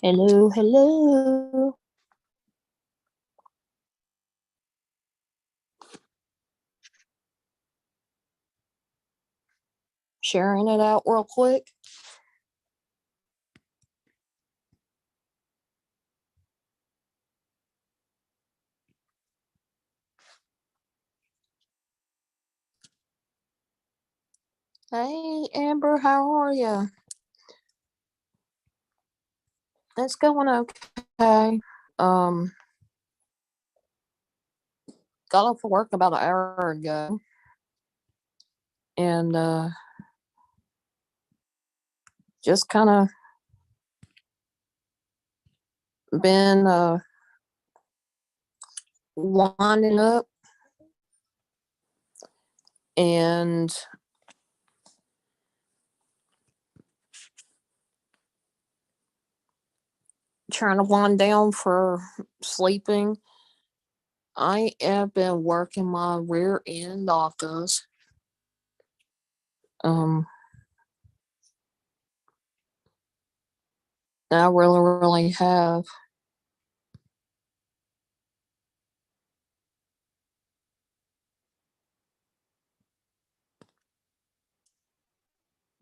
Hello, hello. Sharing it out real quick. Hey, Amber, how are you? It's going okay. Um, got off of work about an hour ago, and just kind of been winding up and trying to wind down for sleeping. I have been working my rear end off those. Um, I really have.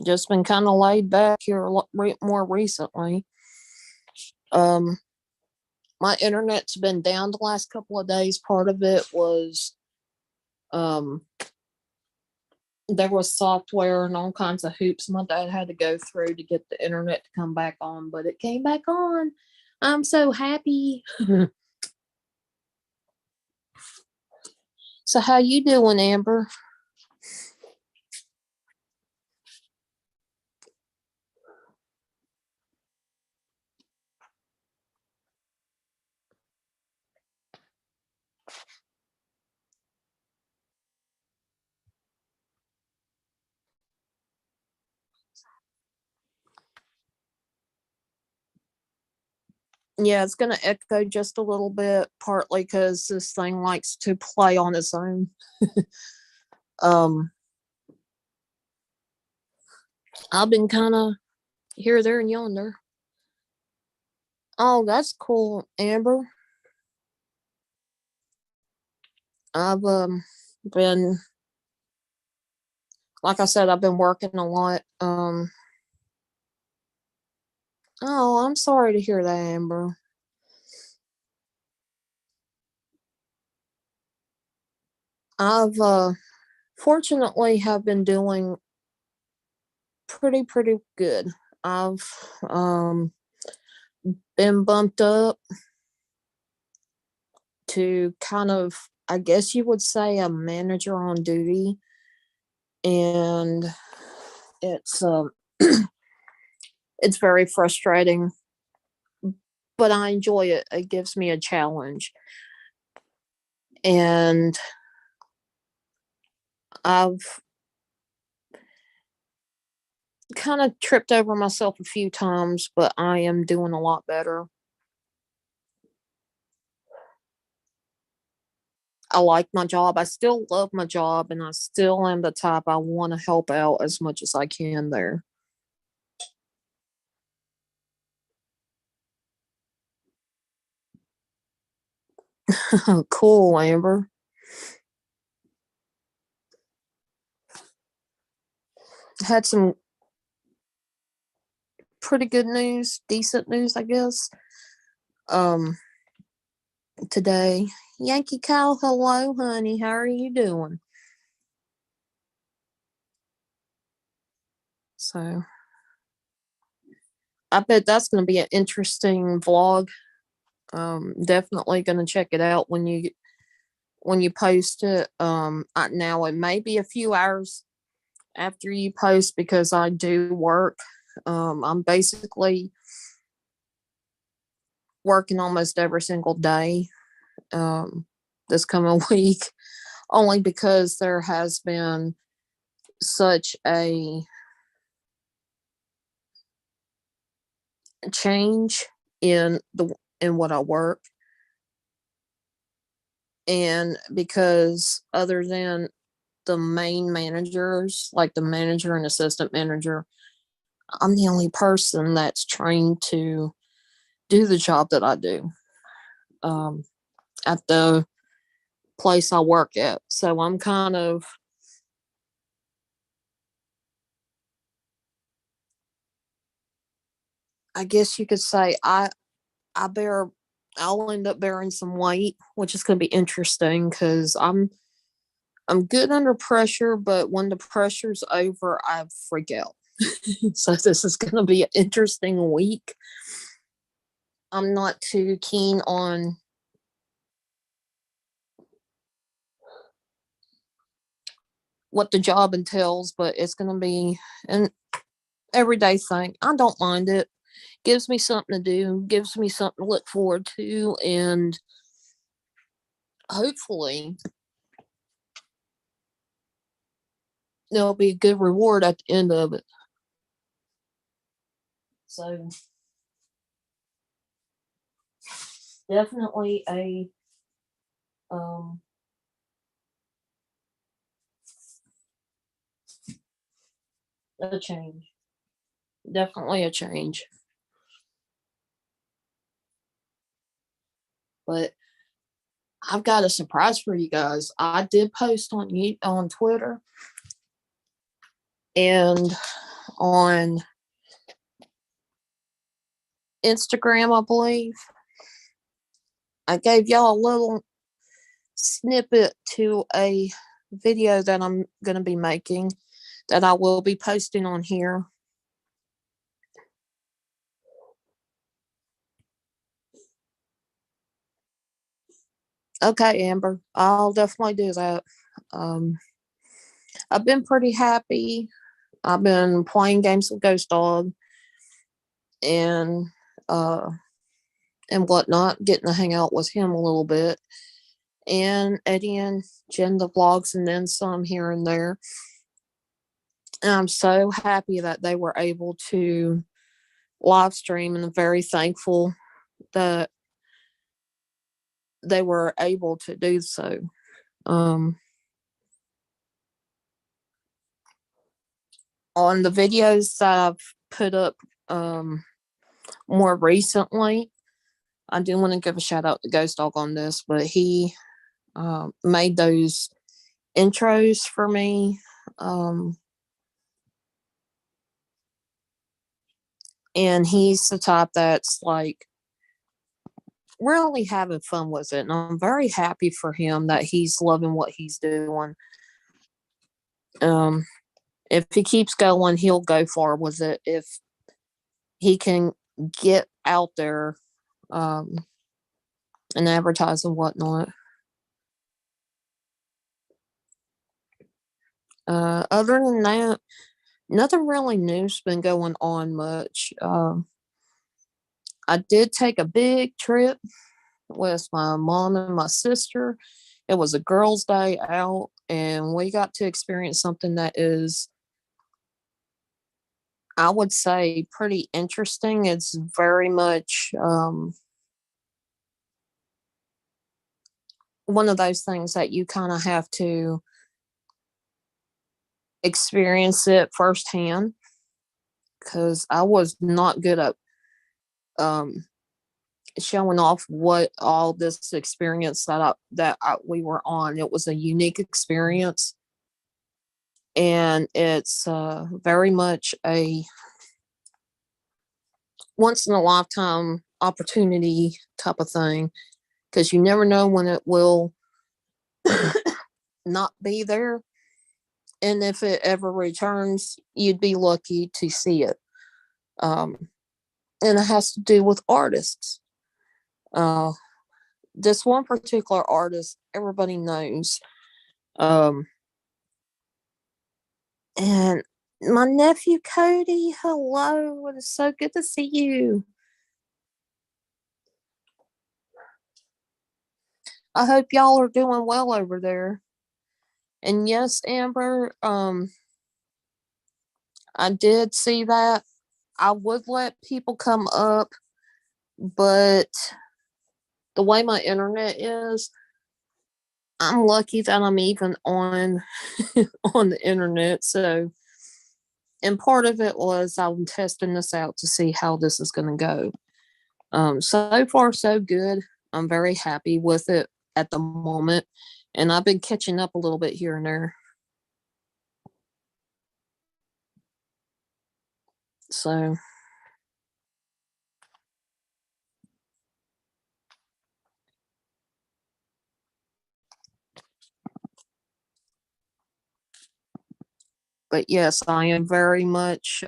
Just been kind of laid back here more recently. Um, my internet's been down the last couple of days. Part of it was um, there was software and all kinds of hoops my dad had to go through to get the internet to come back on, but it came back on. I'm so happy. So how you doing, Amber? Yeah, it's gonna echo just a little bit, partly because this thing likes to play on its own. um, I've been kind of here, there, and yonder. Oh, that's cool, Amber. I've been, like I said, I've been working a lot. Oh, I'm sorry to hear that, Amber. I've fortunately have been doing pretty good. I've been bumped up to kind of, I guess you would say, a manager on duty, and it's it's very frustrating, but I enjoy it. It gives me a challenge, and I've kind of tripped over myself a few times, but I am doing a lot better. I like my job. I still love my job, and I still am the type I want to help out as much as I can there. Cool, Amber. Had some pretty good news, decent news, I guess. Um, today, Yankee Cow, hello, honey. How are you doing? So, I bet that's going to be an interesting vlog. Definitely going to check it out when you post it. Now it may be a few hours after you post because I do work. I'm basically working almost every single day this coming week, only because there has been such a change in what I work, and because other than the main managers, like the manager and assistant manager, I'm the only person that's trained to do the job that I do at the place I work at. So I'm kind of, I guess you could say, I bear, I'll end up bearing some weight, which is going to be interesting because I'm good under pressure, but when the pressure's over, I freak out. So this is going to be an interesting week. I'm not too keen on what the job entails, but it's going to be an everyday thing. I don't mind it. Gives me something to do, gives me something to look forward to, and hopefully there'll be a good reward at the end of it. So definitely um a change. Definitely a change. But I've got a surprise for you guys. I did post on Twitter and on Instagram, I believe. I gave y'all a little snippet to a video that I'm going to be making that I will be posting on here. Okay, Amber, I'll definitely do that. Um, I've been pretty happy. I've been playing games with Ghost Dog and uh and whatnot, getting to hang out with him a little bit, and Eddie and Jen the vlogs, and then some here and there. And I'm so happy that they were able to live stream, and I'm very thankful that they were able to do so. Um, on the videos that I've put up more recently, I do want to give a shout out to Ghost Dog on this, but he made those intros for me. And he's the type that's like really having fun with it. And I'm very happy for him that he's loving what he's doing. Um, if he keeps going, he'll go far with it. If he can get out there um, and advertise and whatnot. Other than that, nothing really new's been going on much. I did take a big trip with my mom and my sister. It was a girls' day out, and we got to experience something that is, I would say, pretty interesting. It's very much one of those things that you kind of have to experience it firsthand because I was not good at um, showing off what all this experience we were on. It was a unique experience, and it's very much a once in a lifetime opportunity type of thing because you never know when it will not be there. And if it ever returns, you'd be lucky to see it. Um, and it has to do with artists. Uh, this one particular artist, everybody knows. Um, and my nephew Cody, hello. It is so good to see you. I hope y'all are doing well over there. And yes, Amber, I did see that. I would let people come up, but the way my internet is, I'm lucky that I'm even on on the internet. So, and part of it was I'm testing this out to see how this is going to go. So far so good. I'm very happy with it at the moment, and I've been catching up a little bit here and there. So, but yes, I am very much.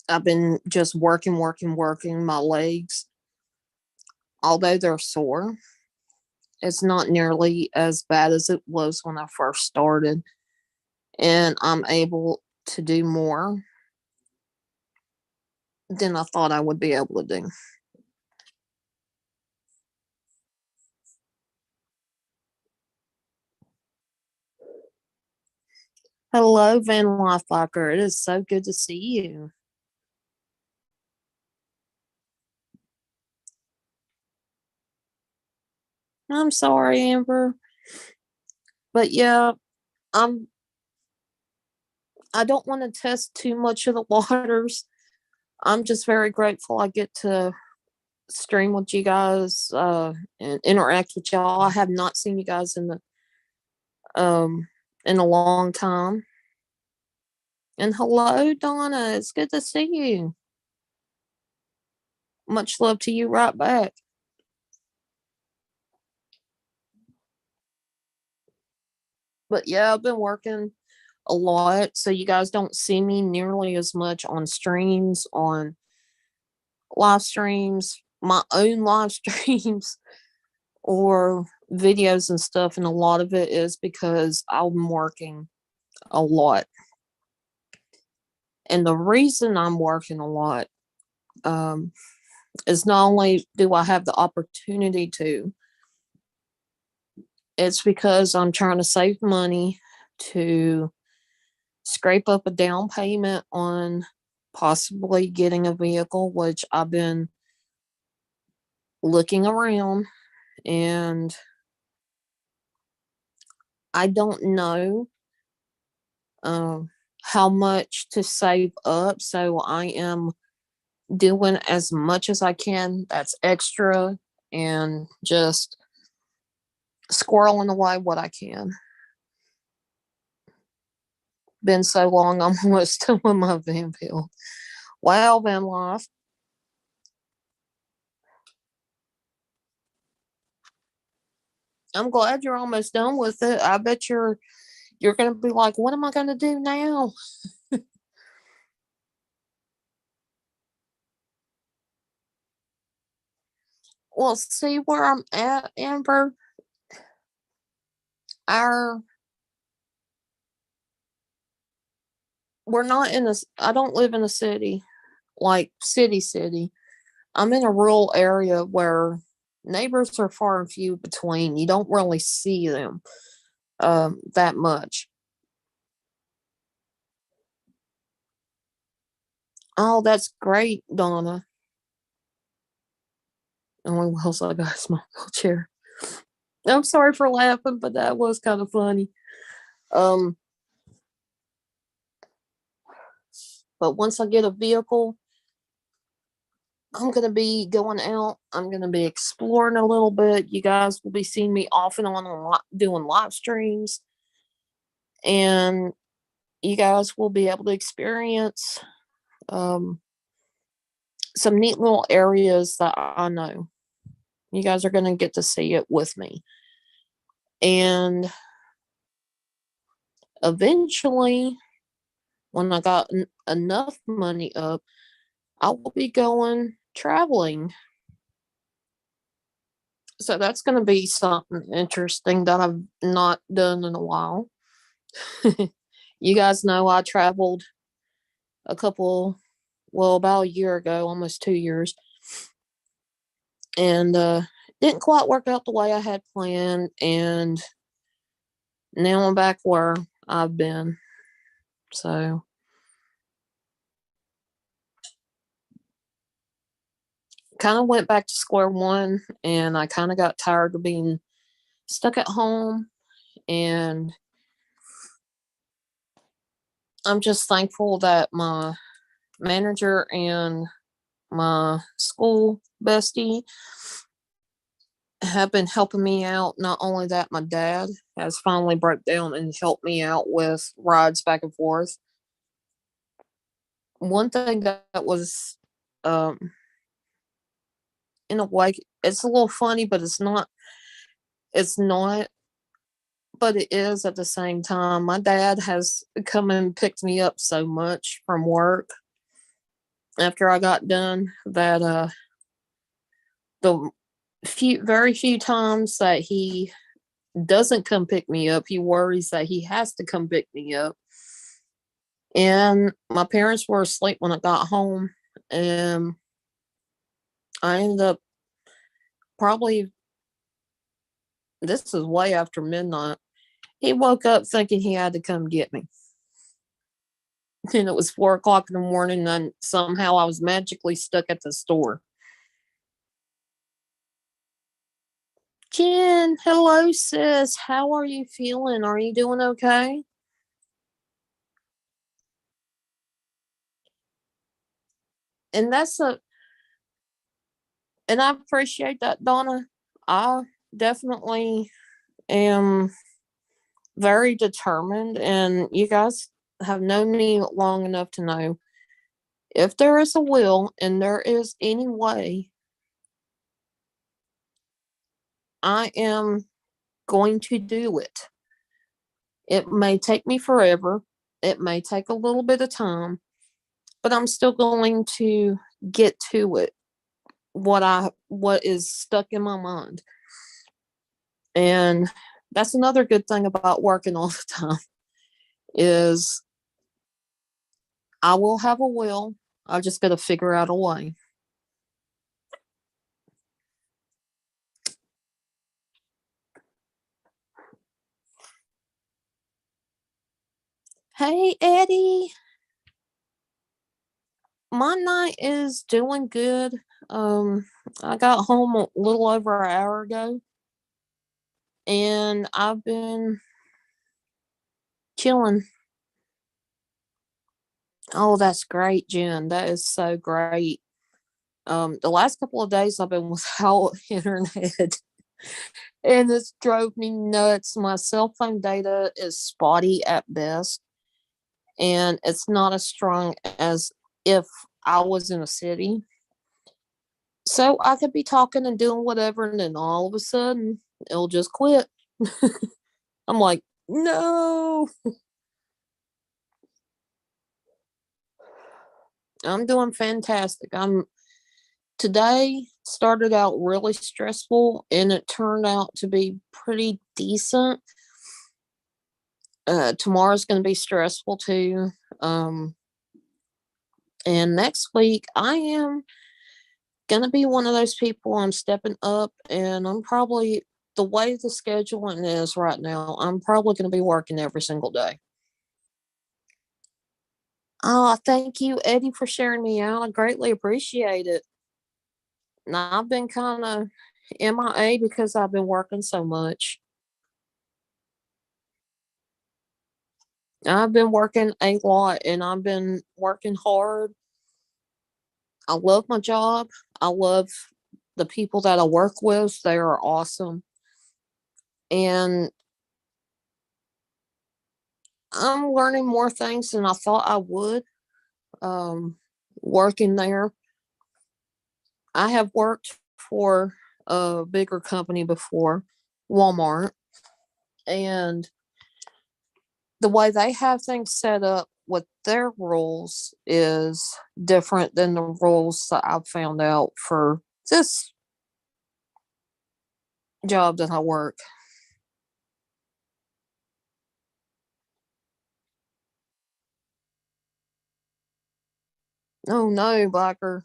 I've been just working my legs. Although they're sore, it's not nearly as bad as it was when I first started, and I'm able to do more than I thought I would be able to do. Hello, Van Lifebacker. It is so good to see you. I'm sorry, Amber, but yeah, I'm. I don't want to test too much of the waters. I'm just very grateful I get to stream with you guys and interact with y'all. I have not seen you guys um in a long time. And hello, Donna. It's good to see you. Much love to you right back. But yeah, I've been working a lot, so you guys don't see me nearly as much on streams, on live streams, my own live streams, or videos and stuff. And a lot of it is because I'm working a lot. And the reason I'm working a lot um, is not only do I have the opportunity to, it's because I'm trying to save money to scrape up a down payment on possibly getting a vehicle, which I've been looking around and I don't know um, how much to save up. So I am doing as much as I can that's extra and just squirreling away what I can. Been so long, I'm almost done with my van bill. Wow, van life. I'm glad you're almost done with it. I bet you're gonna be like, what am I gonna do now? Well, see where I'm at, Amber. Our we're not in a. I don't live in a city like city. I'm in a rural area where neighbors are far and few between. You don't really see them that much. Oh, that's great, Donna. Only else I got is my wheelchair. I'm sorry for laughing, but that was kind of funny. Um, but once I get a vehicle, I'm gonna be going out. I'm gonna be exploring a little bit. You guys will be seeing me off and on doing live streams, and you guys will be able to experience um, some neat little areas that I know. You guys are gonna get to see it with me, and eventually, when I got enough money up, I will be going traveling. So that's going to be something interesting that I've not done in a while. You guys know I traveled a couple, well, about a year ago, almost 2 years, and didn't quite work out the way I had planned. And now I'm back where I've been. So kind of went back to square one, and I kind of got tired of being stuck at home. And I'm just thankful that my manager and my school bestie, have been helping me out. Not only that, my dad has finally broke down and helped me out with rides back and forth. One thing that was, um, in a way, it's a little funny, but it's not. It's not, but it is at the same time. My dad has come and picked me up so much from work after I got done that the very few times that he doesn't come pick me up, he worries that he has to come pick me up. And my parents were asleep when I got home, and I ended up probably, this is way after midnight. He woke up thinking he had to come get me. And it was 4 o'clock in the morning, and somehow I was magically stuck at the store. Jen, hello, sis. How are you feeling? Are you doing okay? And and I appreciate that, Donna. I definitely am very determined, and you guys have known me long enough to know if there is a will and there is any way, I am going to do it. It may take me forever, it may take a little bit of time, but I'm still going to get to it. What is stuck in my mind. And that's another good thing about working all the time is I will have a will. I just got to figure out a way. Hey, Eddie. My night is doing good. Um, I got home a little over an hour ago, and I've been chilling. Oh, that's great, Jen. That is so great. The last couple of days I've been without internet, and this drove me nuts. My cell phone data is spotty at best, and it's not as strong as if I was in a city. So I could be talking and doing whatever, and then all of a sudden it'll just quit. I'm like, no, I'm doing fantastic. I'm Today started out really stressful, and it turned out to be pretty decent. Tomorrow's going to be stressful too. Um, and next week I am gonna be one of those people. I'm stepping up, and I'm probably, the way the scheduling is right now, I'm probably gonna be working every single day. Oh, thank you, Eddie, for sharing me out. I greatly appreciate it. Now I've been kind of MIA because I've been working so much. I've been working a lot, and I've been working hard. I love my job. I love the people that I work with. They are awesome. And I'm learning more things than I thought I would, um, working there. I have worked for a bigger company before, Walmart, and the way they have things set up with their rules is different than the rules that I've found out for this job that I work. Oh no, Blacker.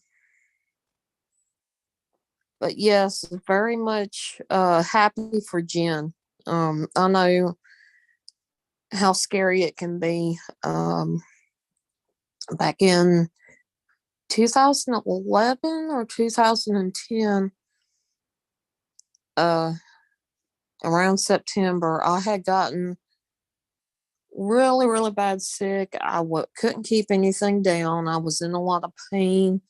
But yes, very much happy for Jen. I know how scary it can be. Back in 2011 or 2010, uh, around September, I had gotten really, really bad sick. Couldn't keep anything down. I was in a lot of pain.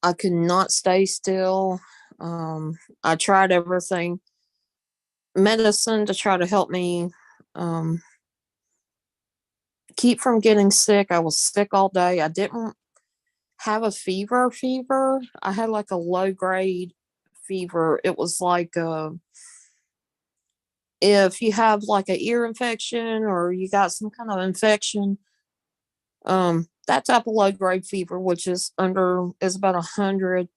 I could not stay still. I tried everything, medicine to try to help me um, keep from getting sick. I was sick all day. I didn't have a fever. I had like a low grade fever. It was like if you have like an ear infection or you got some kind of infection, that type of low grade fever, which is about 100,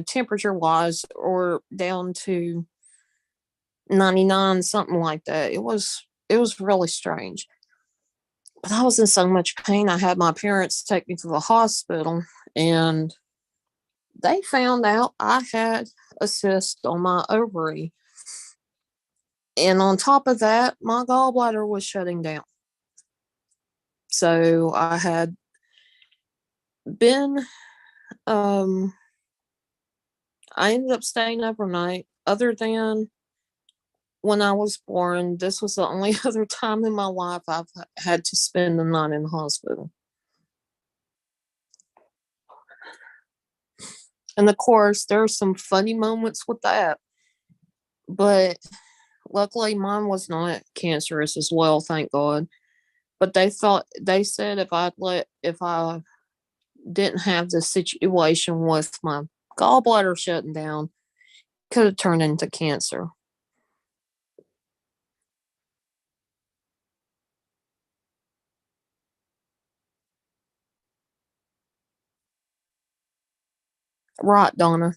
temperature wise, or down to 99, something like that. It was really strange. But I was in so much pain. I had my parents take me to the hospital, and they found out I had a cyst on my ovary. And on top of that, my gallbladder was shutting down. So I had been, um, I ended up staying overnight. Other than when I was born, this was the only other time in my life I've had to spend the night in the hospital. And of course, there are some funny moments with that, but luckily mine was not cancerous as well, thank God. But they said if I didn't have this situation with my gallbladder shutting down, could have turned into cancer. Right, Donna.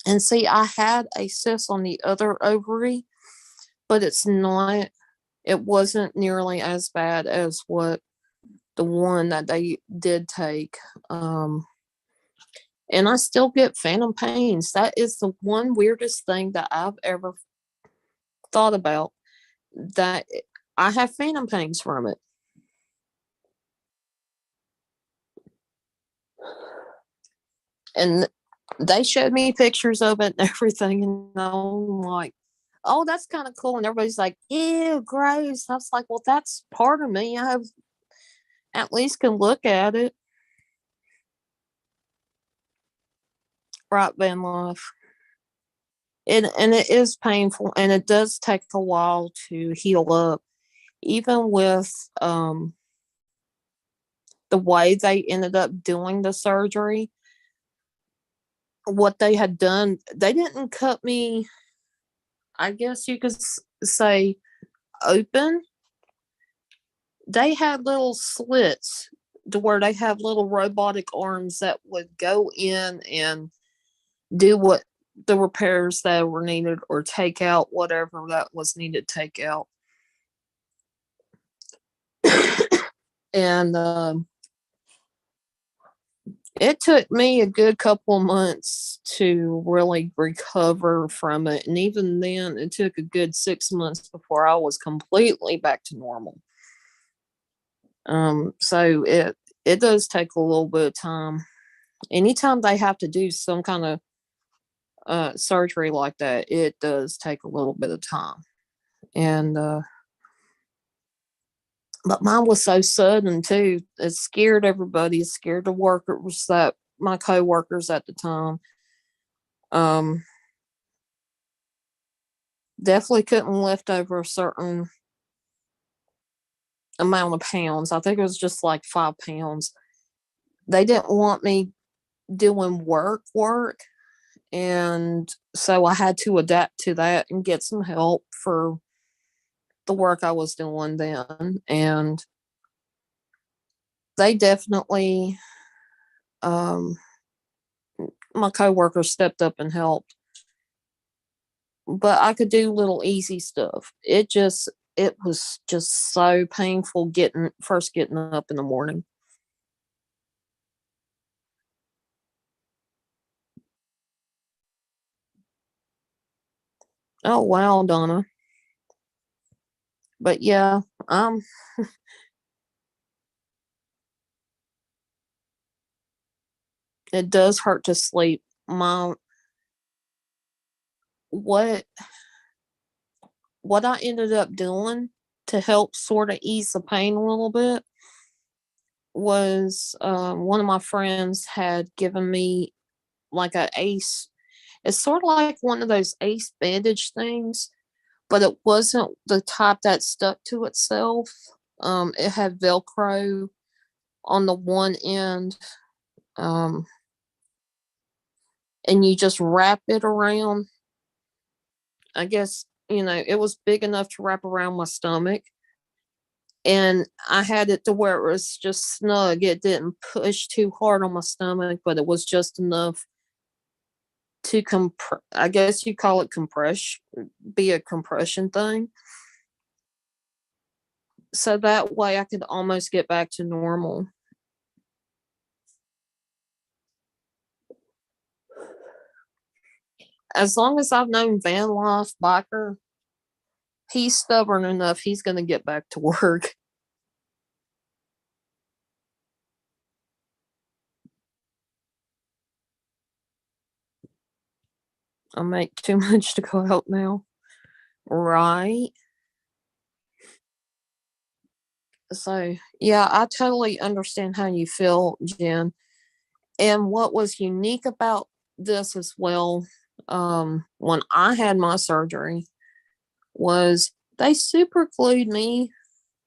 And see, I had a cyst on the other ovary, but it wasn't nearly as bad as what the one that they did take. And I still get phantom pains. That is the one weirdest thing that I've ever thought about. That I have phantom pains from it. And they showed me pictures of it and everything, and I'm like, oh, that's kind of cool. And everybody's like, ew, gross. I was like, well, that's part of me. I have at least can look at it. Right, Van Life. And it is painful, and it does take a while to heal up. Even with the way they ended up doing the surgery, what they had done, they didn't cut me, I guess you could say, open. They had little slits to where they have little robotic arms that would go in and do what the repairs that were needed, or take out whatever that was needed to take out. And it took me a good couple of months to really recover from it. And even then, it took a good 6 months before I was completely back to normal. So it does take a little bit of time. Anytime they have to do some kind of surgery like that, it does take a little bit of time. And but mine was so sudden too. It scared everybody. It scared the workers, that my co-workers at the time. Um, Definitely couldn't lift over a certain amount of pounds. I think it was just like 5 pounds. They didn't want me doing work, and so I had to adapt to that and get some help for the work I was doing then. And they definitely, um, my coworkers stepped up and helped. But I could do little easy stuff. It was just so painful getting up in the morning. Oh wow, Donna. But yeah, um, it does hurt to sleep. My what what I ended up doing to help sort of ease the pain a little bit was one of my friends had given me like a ace. It's sort of like one of those ace bandage things, but it wasn't the type that stuck to itself. It had Velcro on the one end, um, and you just wrap it around. I guess, it was big enough to wrap around my stomach. And I had it to where it was just snug. It didn't push too hard on my stomach, but it was just enough to I guess you call it compress, be a compression thing. So that way I could almost get back to normal. As long as I've known Van Life Biker, he's stubborn enough. He's going to get back to work. I make too much to go out now. Right. So, yeah, I totally understand how you feel, Jen. And what was unique about this as well, when I had my surgery, was they super glued me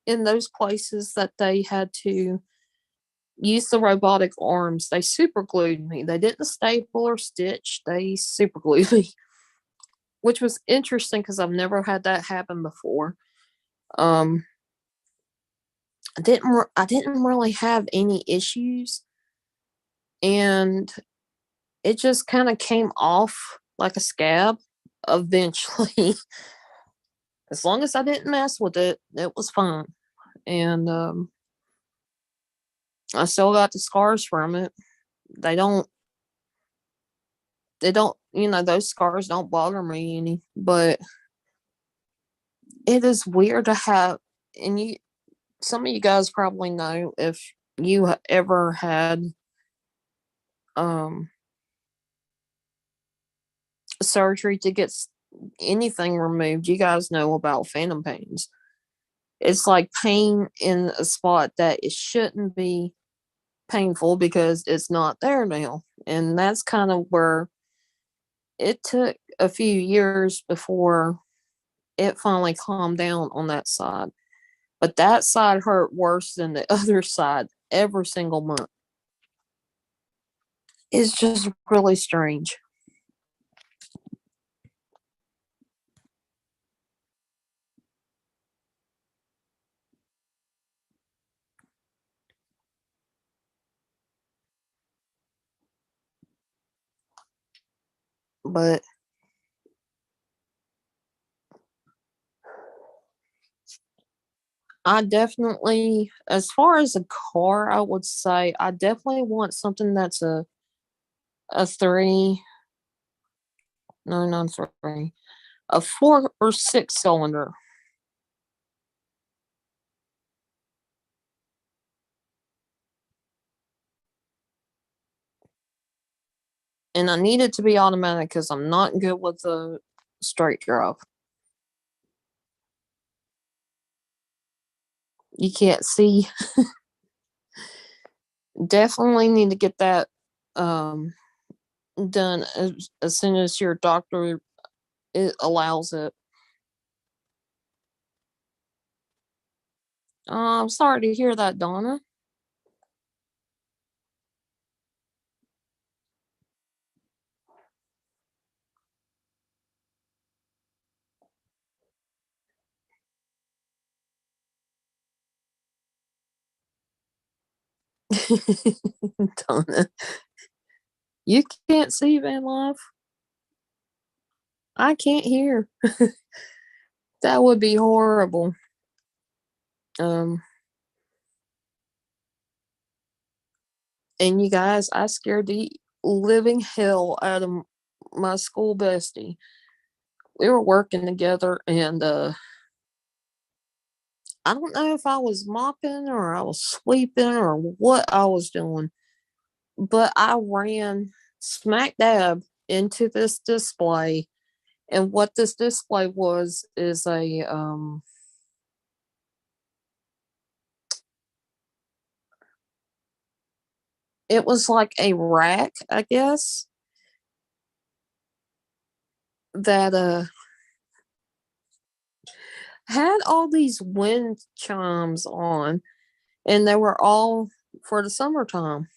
in those places that they had to use the robotic arms. They super glued me. They didn't staple or stitch. They super glued me, which was interesting because I've never had that happen before. Um, I didn't really have any issues, and it just kind of came off like a scab eventually. As long as I didn't mess with it, it was fine. And I still got the scars from it. They don't those scars don't bother me any, but it is weird to have, and some of you guys probably know if you ever had um surgery to get anything removed, you guys know about phantom pains. It's like pain in a spot that it shouldn't be painful because it's not there now. And that's kind of where it took a few years before it finally calmed down on that side. But that side hurt worse than the other side every single month. It's just really strange. But I definitely, as far as a car, I would say I definitely want something that's a three, no, not three, a 4 or 6 cylinder. And I need it to be automatic because I'm not good with the straight drive. You can't see. Definitely need to get that um, done as soon as your doctor allows it. I'm sorry to hear that, Donna. Donna, you can't see Van Life. I can't hear. That would be horrible. Um, and you guys, I scared the living hell out of my school bestie. We were working together, and I don't know if I was mopping or I was sweeping or what I was doing, but I ran smack dab into this display. And what this display was is It was like a rack, I guess, that had all these wind chimes on, and they were all for the summertime.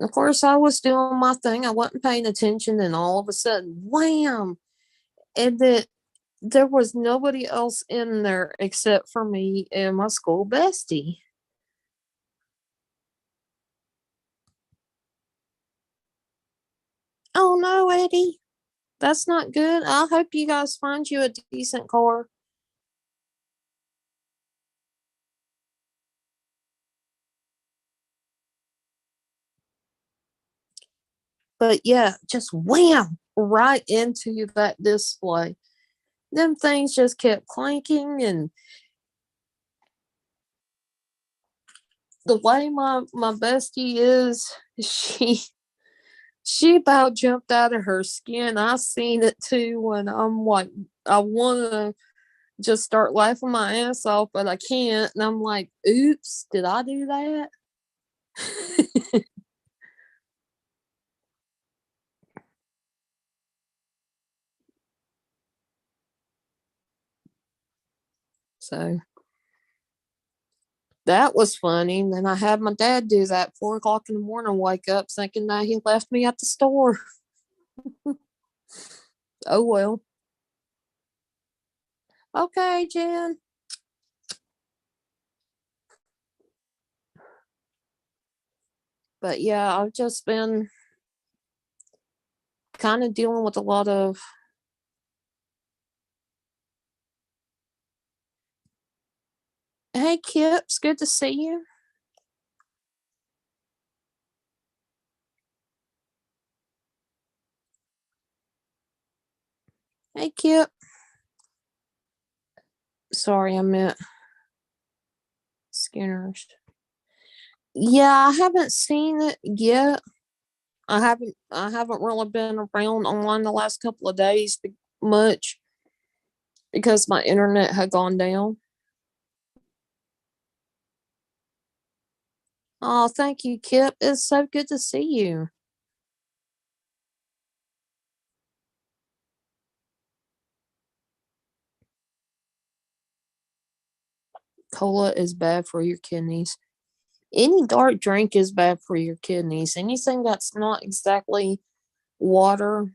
Of course, I was doing my thing. I wasn't paying attention, and all of a sudden, wham! And there was nobody else in there except for me and my school bestie. Oh no, Eddie, that's not good. I hope you guys find you a decent car. But yeah, just wham! Right into that display. Them things just kept clanking, and the way my bestie is, she she about jumped out of her skin. I seen it too, and I'm like, I want to just start laughing my ass off, but I can't. And I'm like, oops, did I do that? So that was funny. And then I had my dad do that 4 o'clock in the morning, wake up thinking that he left me at the store. Oh well. Okay, Jen. But yeah, I've just been kind of dealing with a lot of. Hey, Kips, good to see you. Hey, Kip. Sorry, I meant Skinner's. Yeah, I haven't seen it yet. I haven't really been around online the last couple of days much because my internet had gone down. Oh, thank you, Kip. It's so good to see you. Cola is bad for your kidneys. Any dark drink is bad for your kidneys. Anything that's not exactly water,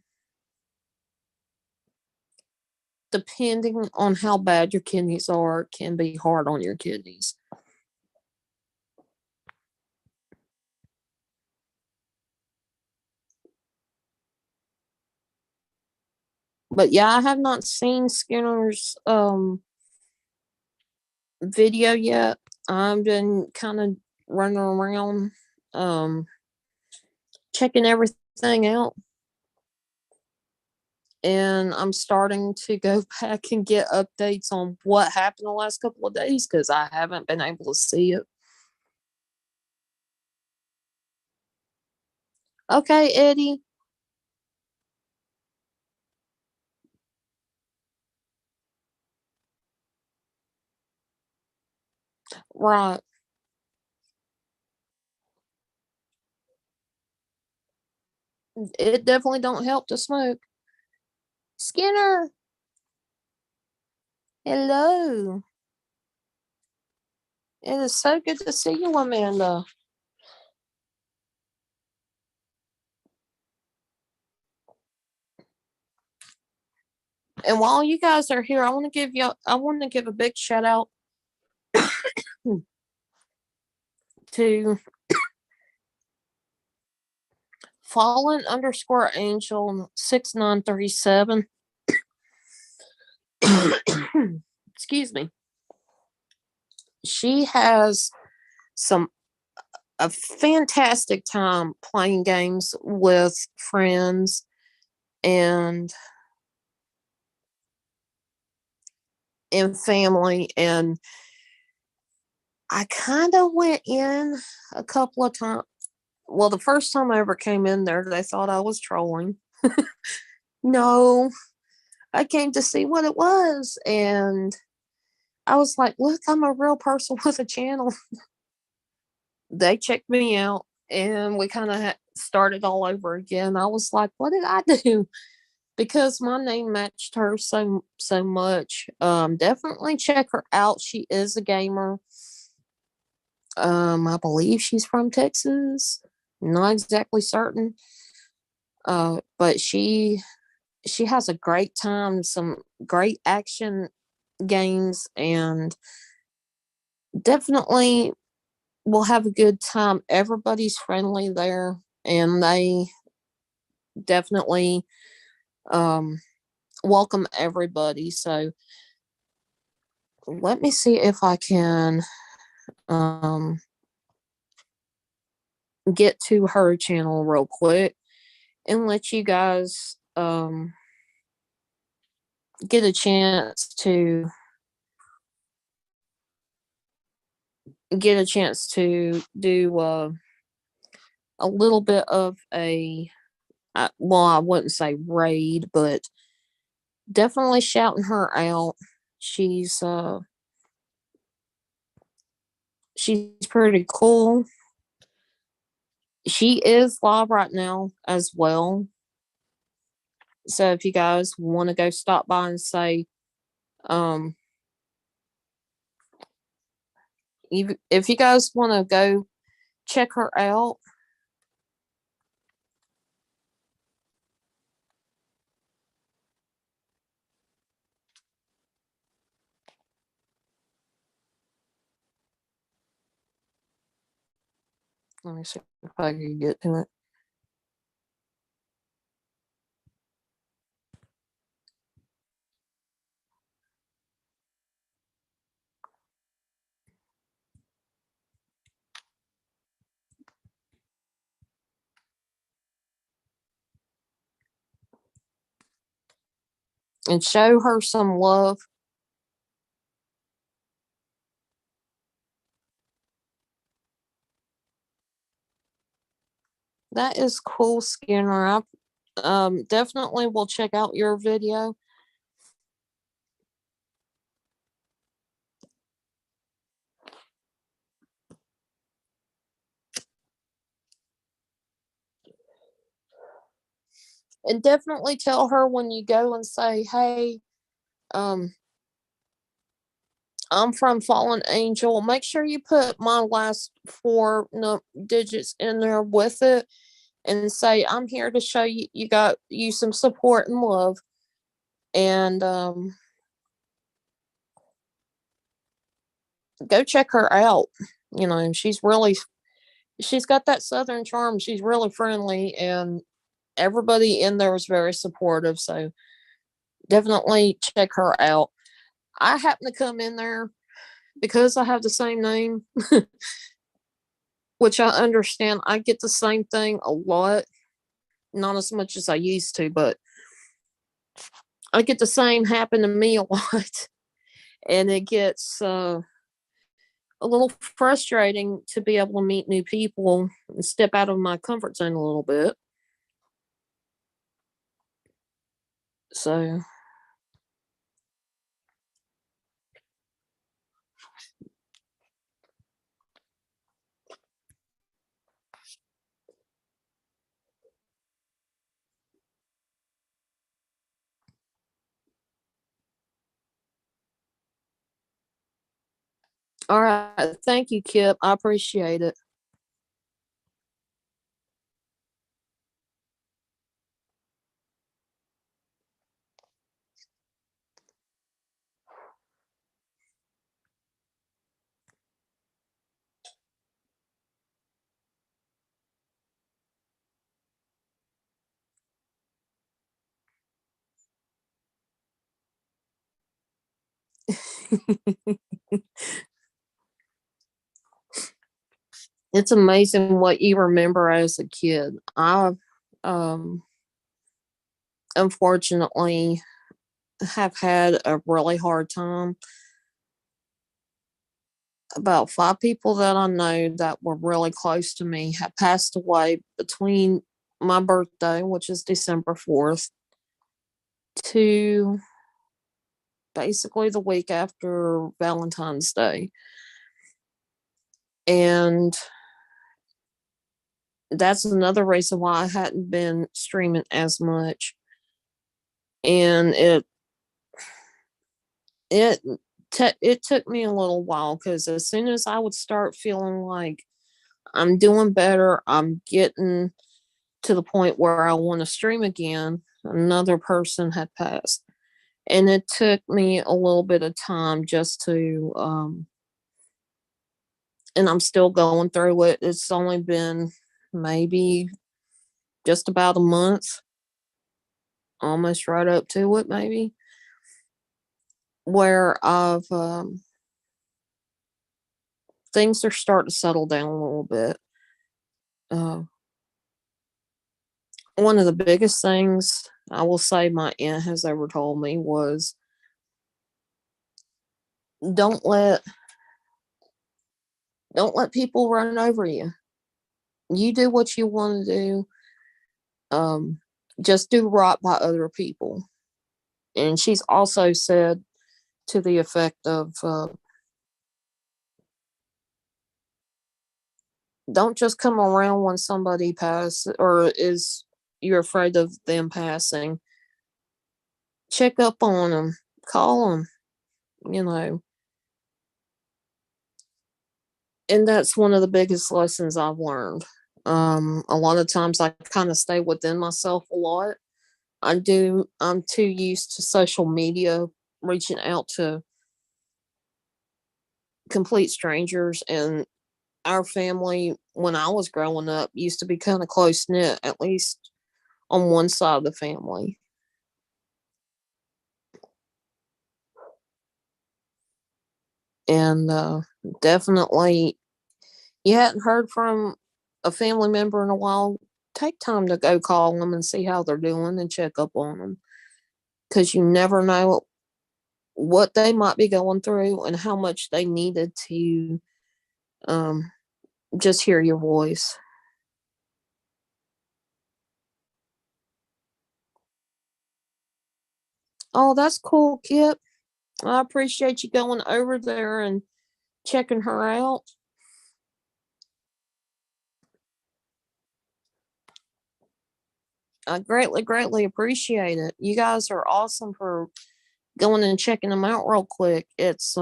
depending on how bad your kidneys are, can be hard on your kidneys. But yeah, I have not seen Skinner's video yet. I've been kind of running around um checking everything out, and I'm starting to go back and get updates on what happened the last couple of days because I haven't been able to see it. Okay, Eddie. Right. It definitely don't help to smoke. Skinner, hello. It is so good to see you, Amanda. And while you guys are here, I want to give a big shout out to fallen underscore angel 6937. Excuse me. She has some a fantastic time playing games with friends, and family, and I kind of went in a couple of times. Well, the first time I ever came in there, they thought I was trolling. No, I came to see what it was, and I was like, "Look, I'm a real person with a channel." they checked me out, and we kind of started all over again. I was like, what did I do? Because my name matched her so much. Definitely check her out. She is a gamer. I believe she's from Texas. Not exactly certain. But she has a great time, some great action games, and definitely will have a good time. Everybody's friendly there, and they definitely um welcome everybody. So let me see if I can um get to her channel real quick and let you guys get a chance to do a little bit of a well, I wouldn't say raid, but definitely shouting her out. She's uh she's pretty cool. She is live right now as well. So if you guys want to go stop by and say, um, if you guys want to go check her out, let me see if I can get to it. And show her some love. That is cool, Skinner. I definitely will check out your video. And definitely tell her when you go and say, hey, um, I'm from Fallen Angel. Make sure you put my last four digits in there with it and say, I'm here to show you, you got you some support and love. And go check her out. You know, she's got that southern charm. She's really friendly, and everybody in there is very supportive. So definitely check her out. I happen to come in there because I have the same name, which I understand. I get the same thing a lot, not as much as I used to, but I get the same happen to me a lot. And it gets a little frustrating to be able to meet new people and step out of my comfort zone a little bit. So, all right. Thank you, Kip. I appreciate it. It's amazing what you remember as a kid. I, um, unfortunately, have had a really hard time. About five people that I know that were really close to me have passed away between my birthday, which is December 4th, to basically the week after Valentine's Day. And that's another reason why I hadn't been streaming as much. And it it took me a little while, because as soon as I would start feeling like I'm doing better, I'm getting to the point where I want to stream again, another person had passed. And it took me a little bit of time just to and I'm still going through it. It's only been maybe just about a month, almost right up to it, maybe, where I've things are starting to settle down a little bit. Uh, One of the biggest things I will say my aunt has ever told me was, don't let don't let people run over you. You do what you want to do. Um, just do right by other people. And she's also said to the effect of, don't just come around when somebody passes or is you're afraid of them passing. Check up on them, call them, you know. And that's one of the biggest lessons I've learned. A lot of times I kind of stay within myself a lot. I'm too used to social media, reaching out to complete strangers. And our family, when I was growing up, used to be kind of close knit, at least on one side of the family. And definitely, you hadn't heard from a family member in a while, take time to go call them and see how they're doing and check up on them, because you never know what they might be going through and how much they needed to um, just hear your voice. Oh, that's cool, Kip. I appreciate you going over there and checking her out. I greatly, greatly appreciate it. You guys are awesome for going and checking them out real quick. It's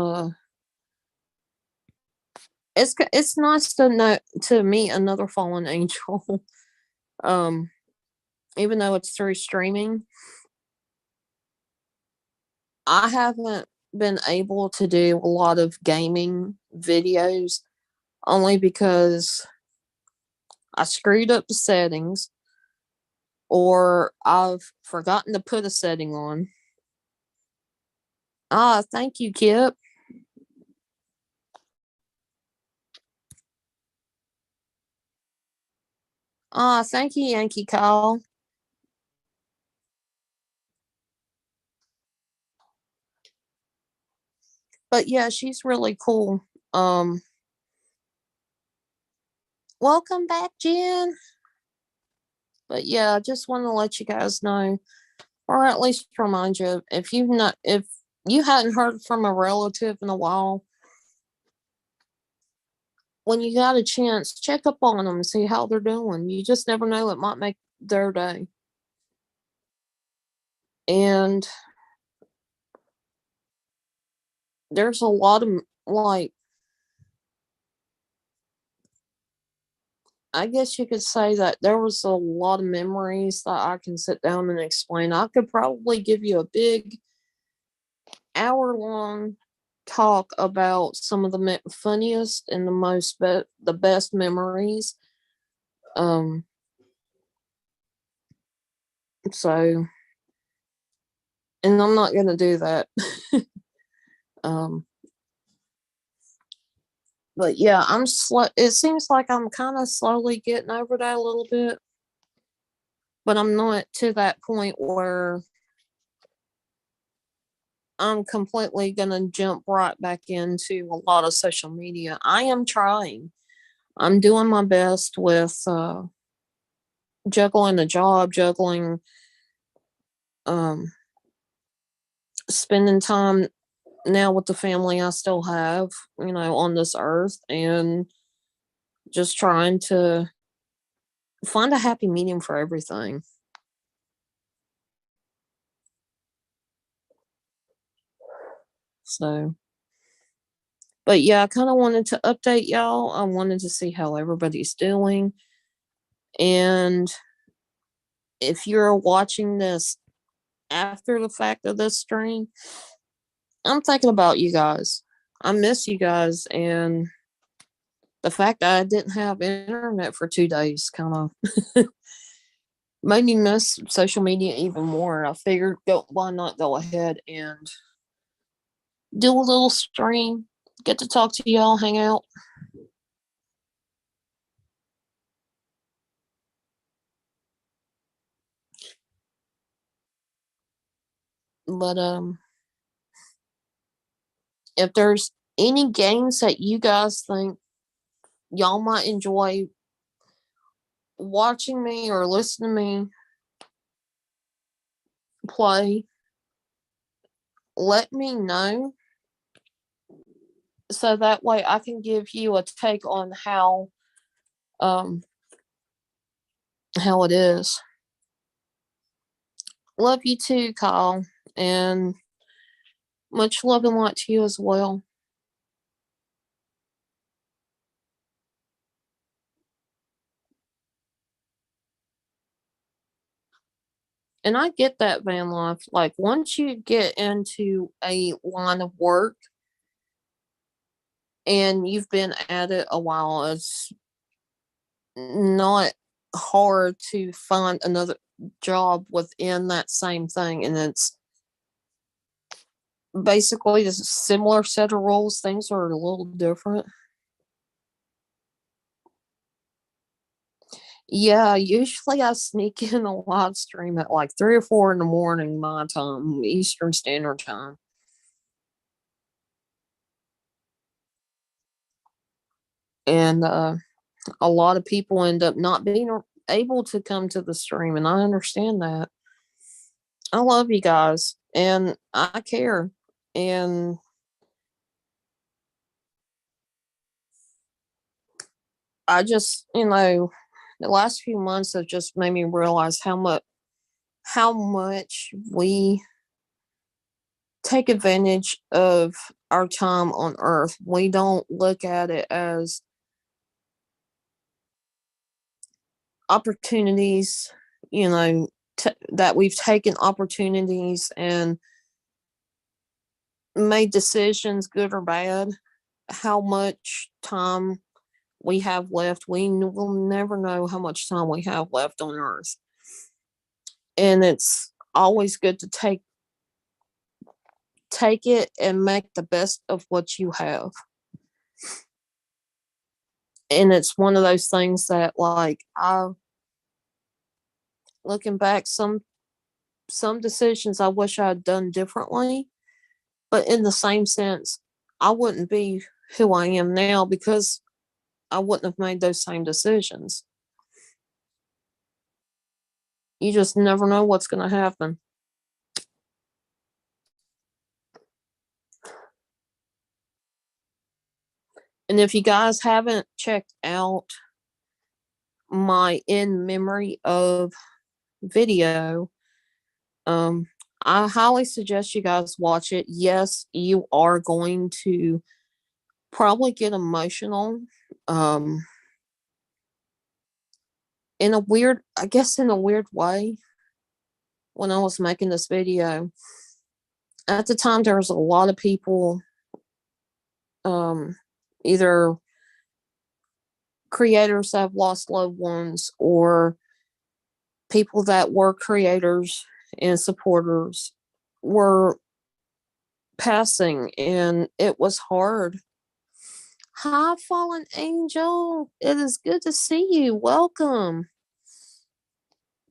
nice to know to meet another fallen angel. um, Even though it's through streaming, I haven't been able to do a lot of gaming videos, only because I screwed up the settings, or I've forgotten to put a setting on. Ah, thank you, Kip. Ah, thank you, Yankee Call. But yeah, she's really cool. Welcome back, Jen. But yeah, I just want to let you guys know, or at least remind you, if you hadn't heard from a relative in a while, when you got a chance, check up on them and see how they're doing. You just never know; it might make their day. And there's a lot of, like, I guess you could say that there was a lot of memories that I can sit down and explain. I could probably give you a big hour-long talk about some of the funniest and the best memories. Um, so, and I'm not gonna do that. um, but yeah, I'm slow. It seems like I'm kind of slowly getting over that a little bit, but I'm not to that point where I'm completely gonna jump right back into a lot of social media. I am trying. I'm doing my best with juggling a job, juggling um, spending time now with the family I still have, on this earth, and just trying to find a happy medium for everything. So, but yeah, I kind of wanted to update y'all. I wanted to see how everybody's doing. And if you're watching this after the fact of this stream, I'm thinking about you guys. I miss you guys. And the fact that I didn't have internet for 2 days kind of made me miss social media even more. I figured, why not go ahead and do a little stream, get to talk to y'all, hang out. But if there's any games that you guys think y'all might enjoy watching me or listening to me play, let me know so that way I can give you a take on um how it is. Love you too, Kyle, and much love and light to you as well. And I get that, van life. Like once you get into a line of work and you've been at it a while, it's not hard to find another job within that same thing. And it's basically a similar set of rules. Things are a little different. Yeah, usually I sneak in a live stream at like 3 or 4 in the morning, my time, Eastern Standard Time. And a lot of people end up not being able to come to the stream, and I understand that. I love you guys, and I care. And I just, the last few months have just made me realize how much we take advantage of our time on earth. We don't look at it as opportunities, that we've taken opportunities and made decisions, good or bad. How much time we have left, we will never know how much time we have left on earth. And it's always good to take it and make the best of what you have. And it's one of those things that, like, I looking back, some decisions I wish I had done differently, but in the same sense, I wouldn't be who I am now because I wouldn't have made those same decisions. You just never know what's going to happen. And if you guys haven't checked out my in memory of video, um, I highly suggest you guys watch it. Yes, you are going to probably get emotional. Um, in a weird way, when I was making this video. At the time, there was a lot of people, either creators that have lost loved ones or people that were creators and supporters were passing, and it was hard. Hi, Fallen Angel. It is good to see you. Welcome.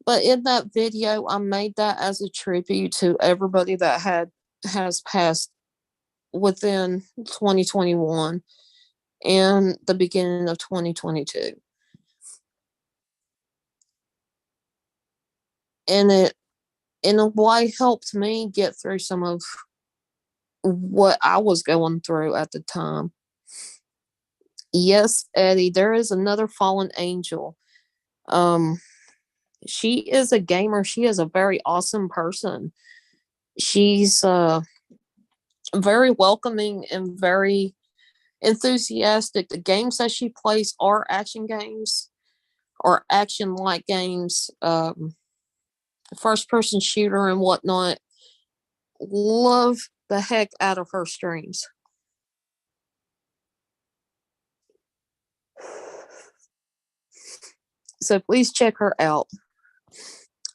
But in that video, I made that as a tribute to everybody that has passed within 2021 and the beginning of 2022. And it, in a way, helped me get through some of what I was going through at the time. Yes, Eddie, there is another fallen angel. Um, she is a gamer. She is a very awesome person. She's very welcoming and very enthusiastic. The games that she plays are action games or action like games, first person shooter and whatnot. Love the heck out of her streams. So please check her out.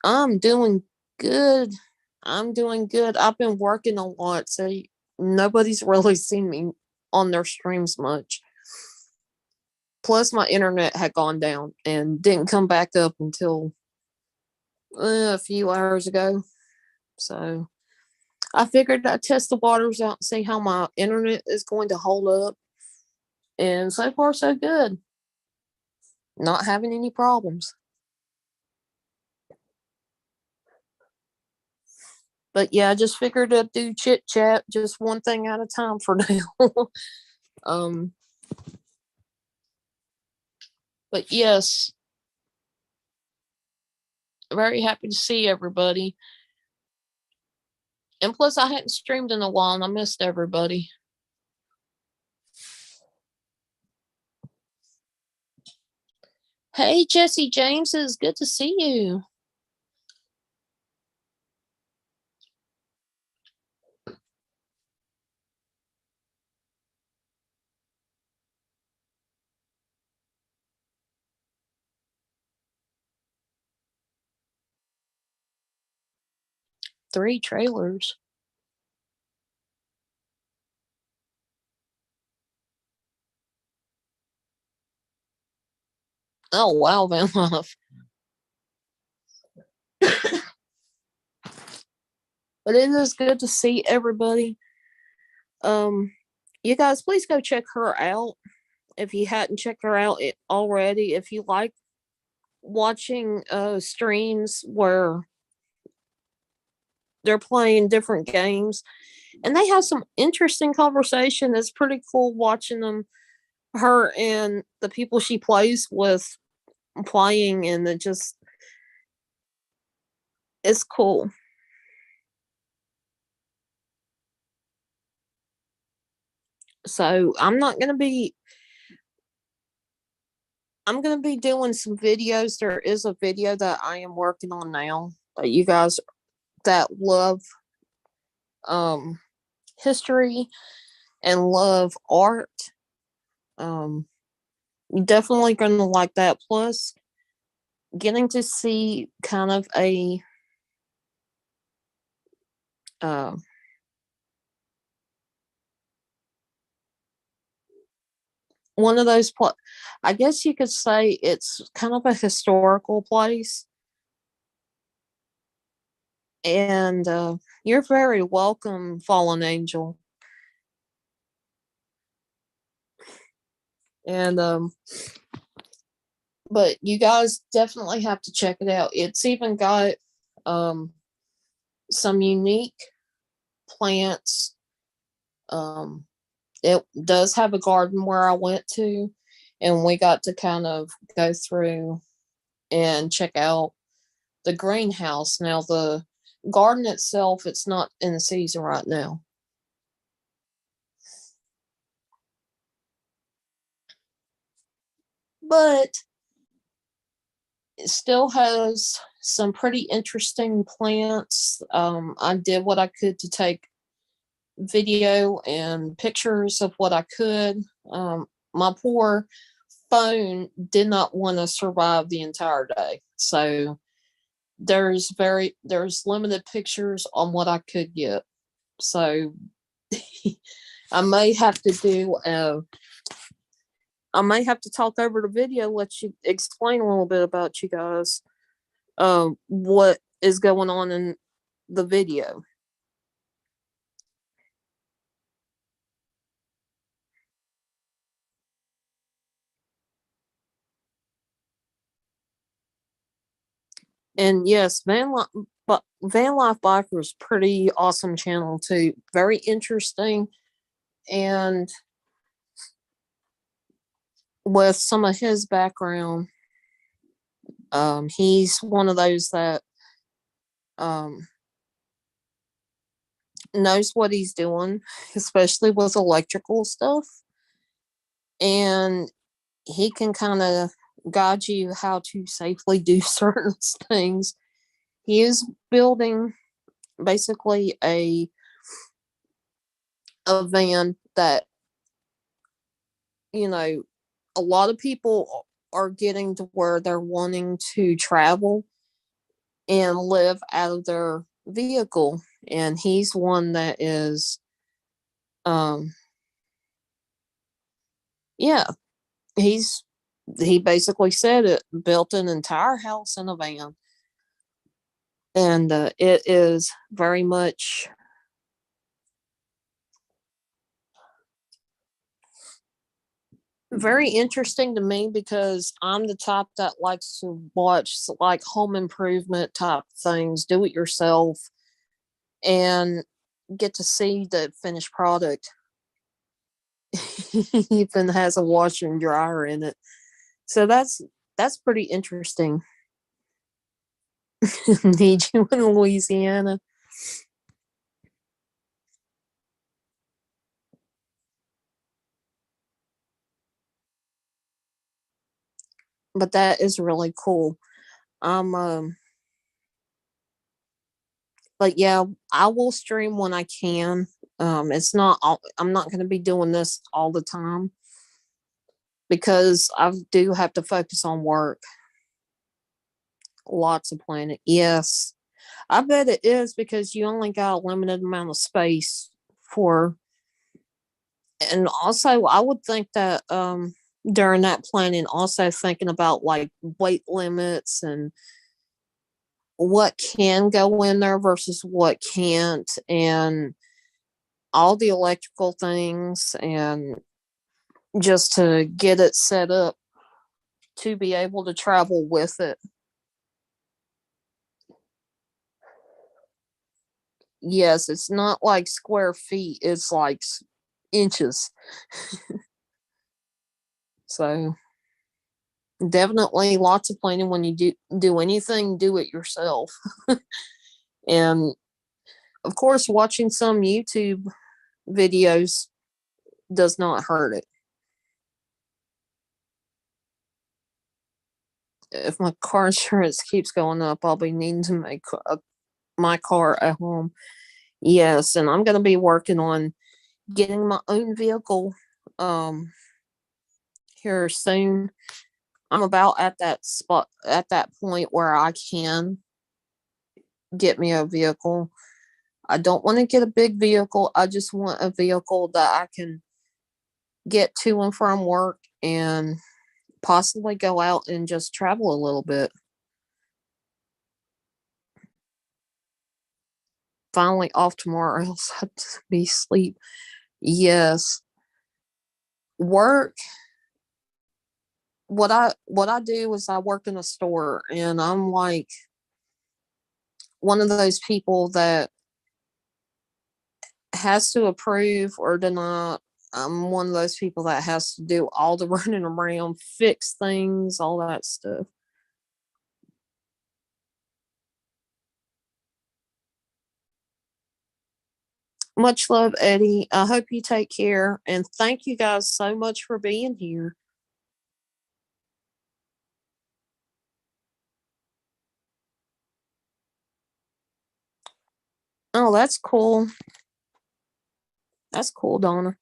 I'm doing good. I'm doing good. I've been working a lot, so nobody's really seen me on their streams much. Plus, my internet had gone down and didn't come back up until a few hours ago. So I figured I'd test the waters out and see how my internet is going to hold up. And so far, so good. Not having any problems. But yeah, I just figured I'd do chit chat, just one thing at a time for now. um, but yes, very happy to see everybody. And plus, I hadn't streamed in a while and I missed everybody. Hey, Jesse James, it's good to see you. Three trailers. Oh, wow, Van Love. But it is good to see everybody. You guys, please go check her out if you hadn't checked her out already. If you like watching streams where they're playing different games and they have some interesting conversation, it's pretty cool watching them, her and the people she plays with playing, and it just it's cool. So I'm gonna be doing some videos. There is a video that I am working on now that you guys that love um history and love art, um you definitely gonna like that. Plus getting to see kind of a uh one of those I guess you could say it's kind of a historical place. And you're very welcome, Fallen Angel. And but you guys definitely have to check it out. It's even got um some unique plants. Um it does have a garden where I went to, and we got to kind of go through and check out the greenhouse. Now the garden itself, it's not in the season right now. But it still has some pretty interesting plants. I did what I could to take video and pictures of what I could. My poor phone did not want to survive the entire day, so there's limited pictures on what I could get. So I may have to do I may have to talk over the video, let you explain a little bit about you guys, what is going on in the video. And yes, Van Life Biker is pretty awesome channel too. Very interesting, and with some of his background, He's one of those that um, knows what he's doing, especially with electrical stuff, and he can kind of guide you how to safely do certain things. He is building basically a van that, you know, a lot of people are getting to where they're wanting to travel and live out of their vehicle, and he's one that is um yeah, he's he basically said it, built an entire house in a van, and it is very much very interesting to me because I'm the type that likes to watch like home improvement type things, do it yourself, and get to see the finished product. Even has a washer and dryer in it, so that's pretty interesting. Need you in Louisiana, but that is really cool. I'm but yeah, I will stream when I can. It's not all, I'm not going to be doing this all the time because I do have to focus on work. Lots of planning. Yes, I bet it is because you only got a limited amount of space for, and also I would think that during that planning, also thinking about like weight limits and what can go in there versus what can't, and all the electrical things, and just to get it set up to be able to travel with it. Yes, it's not like square feet, it's like inches. So definitely lots of planning when you do anything, do it yourself. And of course, watching some YouTube videos does not hurt it. If my car insurance keeps going up, I'll be needing to make my car a home. Yes, and I'm going to be working on getting my own vehicle um here soon. I'm about at that spot, at that point where I can get me a vehicle. I don't want to get a big vehicle. I just want a vehicle that I can get to and from work and possibly go out and just travel a little bit. Finally off tomorrow, else I'd be asleep. Yes. Work, what I do is I work in a store, and I'm like one of those people that has to approve or deny. I'm one of those people that has to do all the running around, fix things, all that stuff. Much love, Eddie. I hope you take care, and thank you guys so much for being here. Oh, that's cool. That's cool, Donna.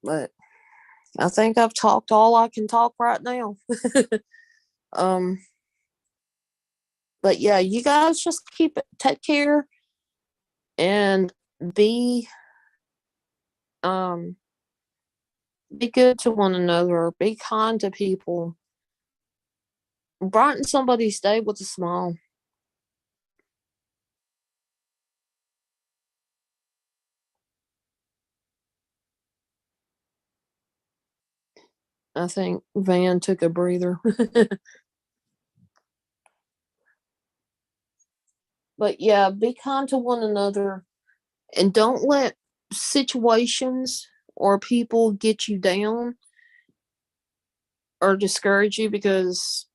But I think I've talked all I can talk right now. um, but yeah, you guys just keep it, take care, and be um be good to one another. Be kind to people. Brighten somebody's day with a smile. I think Van took a breather. But yeah, be kind to one another and don't let situations or people get you down or discourage you, because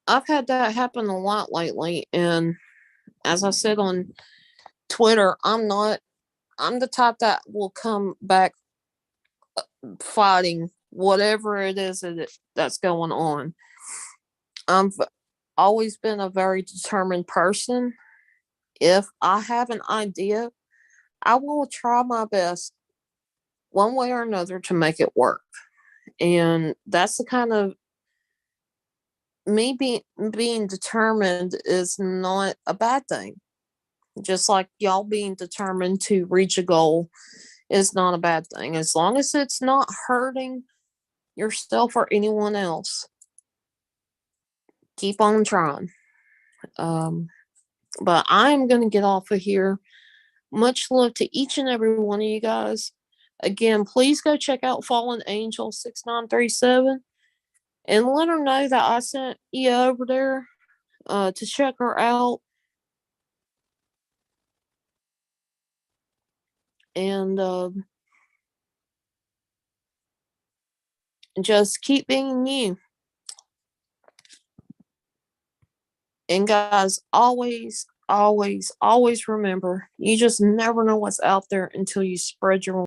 I've had that happen a lot lately. And as I said on Twitter, I'm the type that will come back fighting whatever it is that's going on. I've always been a very determined person. If I have an idea, I will try my best one way or another to make it work. And that's the kind of me being determined is not a bad thing. Just like y'all being determined to reach a goal is not a bad thing, as long as it's not hurting yourself or anyone else. Keep on trying. Um, but I'm gonna get off of here. Much love to each and every one of you guys. Again, please go check out Fallen Angel 6937 and let her know that I sent you over there to check her out. And just keep being you. And guys, always, always, always remember, you just never know what's out there until you spread your